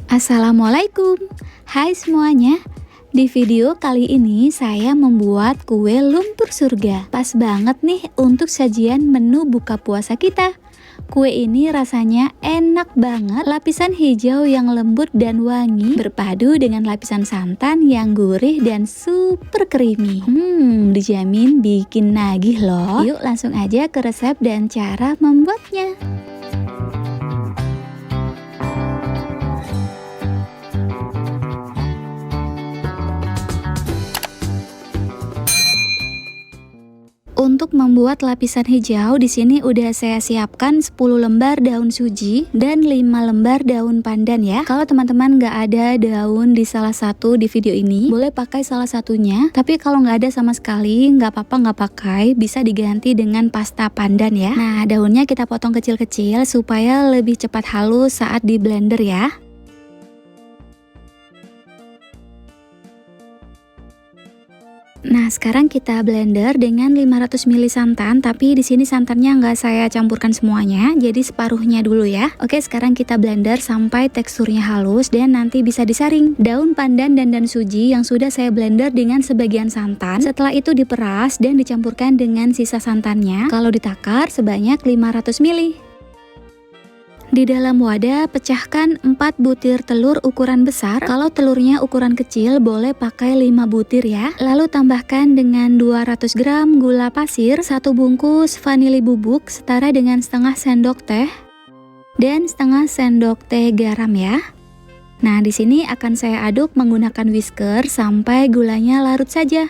Assalamualaikum. Hai semuanya. Di video kali ini saya membuat kue lumpur surga. Pas banget nih untuk sajian menu buka puasa kita. Kue ini rasanya enak banget, lapisan hijau yang lembut dan wangi berpadu dengan lapisan santan yang gurih dan super creamy. Dijamin bikin nagih loh. Yuk langsung aja ke resep dan cara membuatnya. Untuk membuat lapisan hijau, di sini udah saya siapkan 10 lembar daun suji dan 5 lembar daun pandan ya. Kalau teman-teman nggak ada daun di salah satu di video ini, boleh pakai salah satunya. Tapi kalau nggak ada sama sekali, nggak apa-apa nggak pakai, bisa diganti dengan pasta pandan ya. Nah, daunnya kita potong kecil-kecil supaya lebih cepat halus saat di blender ya. Nah, sekarang kita blender dengan 500 ml santan, tapi di sini santannya nggak saya campurkan semuanya, jadi separuhnya dulu ya. Oke, sekarang kita blender sampai teksturnya halus dan nanti bisa disaring. Daun pandan dan suji yang sudah saya blender dengan sebagian santan, setelah itu diperas dan dicampurkan dengan sisa santannya. Kalau ditakar sebanyak 500 ml. Di dalam wadah, pecahkan 4 butir telur ukuran besar. Kalau telurnya ukuran kecil, boleh pakai 5 butir ya. Lalu tambahkan dengan 200 gram gula pasir, 1 bungkus vanili bubuk setara dengan setengah sendok teh, dan setengah sendok teh garam ya. Nah, di sini akan saya aduk menggunakan whisker sampai gulanya larut saja.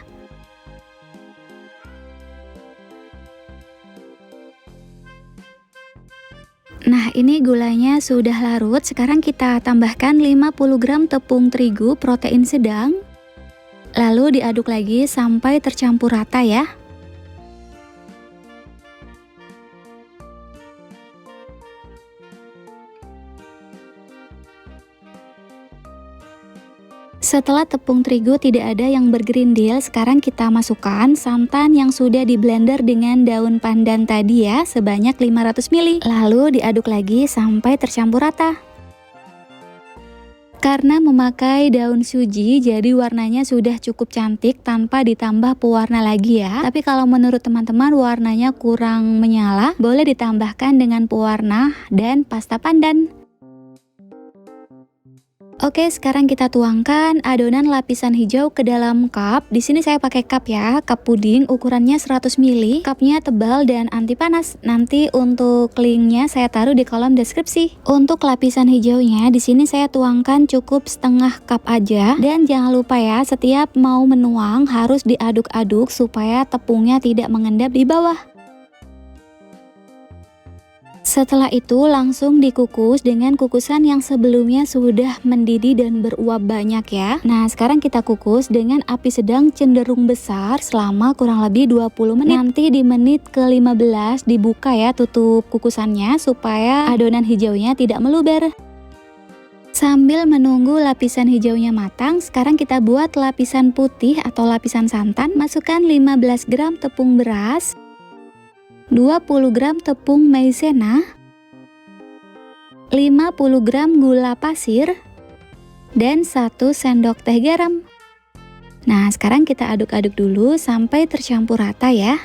Nah, ini gulanya sudah larut. Sekarang kita tambahkan 50 gram tepung terigu protein sedang. Lalu diaduk lagi sampai tercampur rata ya. Setelah tepung terigu tidak ada yang bergerindil, sekarang kita masukkan santan yang sudah di blender dengan daun pandan tadi ya, sebanyak 500 ml. Lalu diaduk lagi sampai tercampur rata. Karena memakai daun suji, jadi warnanya sudah cukup cantik tanpa ditambah pewarna lagi ya. Tapi kalau menurut teman-teman warnanya kurang menyala, boleh ditambahkan dengan pewarna dan pasta pandan. Oke, sekarang kita tuangkan adonan lapisan hijau ke dalam cup. Di sini saya pakai cup ya, cup puding ukurannya 100 ml. Cupnya tebal dan anti panas. Nanti untuk linknya saya taruh di kolom deskripsi. Untuk lapisan hijaunya di sini saya tuangkan cukup setengah cup aja. Dan jangan lupa ya, setiap mau menuang harus diaduk-aduk supaya tepungnya tidak mengendap di bawah. Setelah itu langsung dikukus dengan kukusan yang sebelumnya sudah mendidih dan beruap banyak ya. Nah, sekarang kita kukus dengan api sedang cenderung besar selama kurang lebih 20 menit. Nanti di menit ke-15 dibuka ya tutup kukusannya supaya adonan hijaunya tidak meluber. Sambil menunggu lapisan hijaunya matang, sekarang kita buat lapisan putih atau lapisan santan. Masukkan 15 gram tepung beras, 20 gram tepung maizena, 50 gram gula pasir, dan 1 sendok teh garam. Nah, sekarang kita aduk-aduk dulu sampai tercampur rata ya.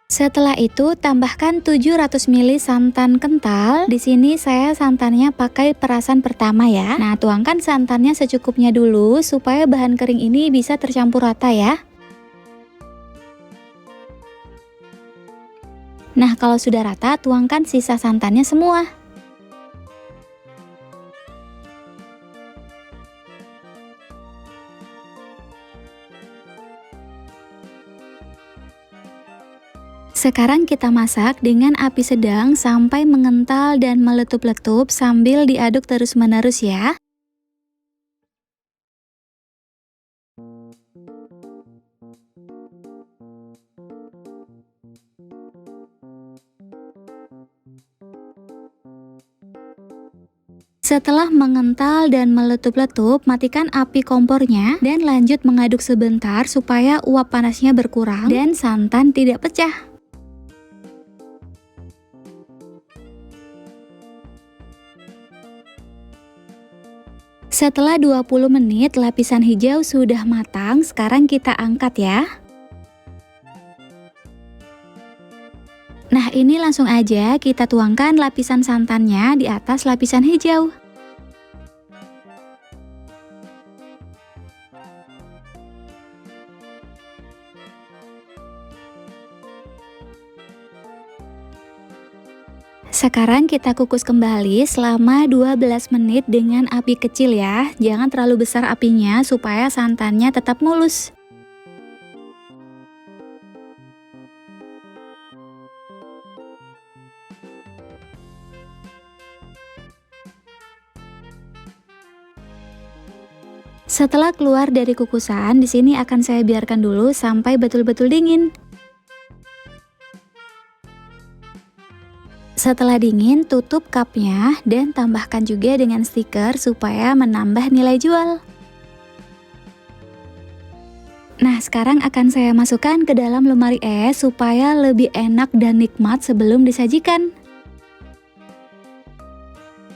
Setelah itu tambahkan 700 ml santan kental. Di sini saya santannya pakai perasan pertama ya. Nah, tuangkan santannya secukupnya dulu supaya bahan kering ini bisa tercampur rata ya. Nah, kalau sudah rata, tuangkan sisa santannya semua. Sekarang kita masak dengan api sedang sampai mengental dan meletup-letup sambil diaduk terus-menerus ya. Setelah mengental dan meletup-letup, matikan api kompornya dan lanjut mengaduk sebentar supaya uap panasnya berkurang dan santan tidak pecah. Setelah 20 menit lapisan hijau sudah matang, sekarang kita angkat ya. Nah, ini langsung aja kita tuangkan lapisan santannya di atas lapisan hijau. Sekarang kita kukus kembali selama 12 menit dengan api kecil ya. Jangan terlalu besar apinya supaya santannya tetap mulus. Setelah keluar dari kukusan, di sini akan saya biarkan dulu sampai betul-betul dingin. Setelah dingin, tutup cupnya dan tambahkan juga dengan stiker supaya menambah nilai jual. Nah, sekarang akan saya masukkan ke dalam lemari es supaya lebih enak dan nikmat sebelum disajikan.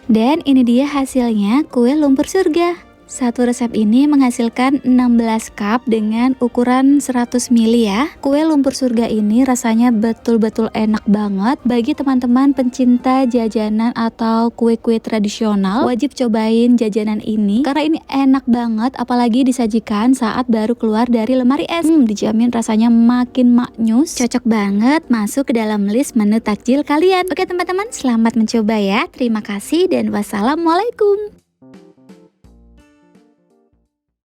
Dan ini dia hasilnya kue lumpur surga. Satu resep ini menghasilkan 16 cup dengan ukuran 100 ml ya. Kue lumpur surga ini rasanya betul-betul enak banget. Bagi teman-teman pencinta jajanan atau kue-kue tradisional, wajib cobain jajanan ini karena ini enak banget, apalagi disajikan saat baru keluar dari lemari es. Dijamin rasanya makin maknyus, cocok banget masuk ke dalam list menu takjil kalian. Oke teman-teman, selamat mencoba ya. Terima kasih dan wassalamualaikum.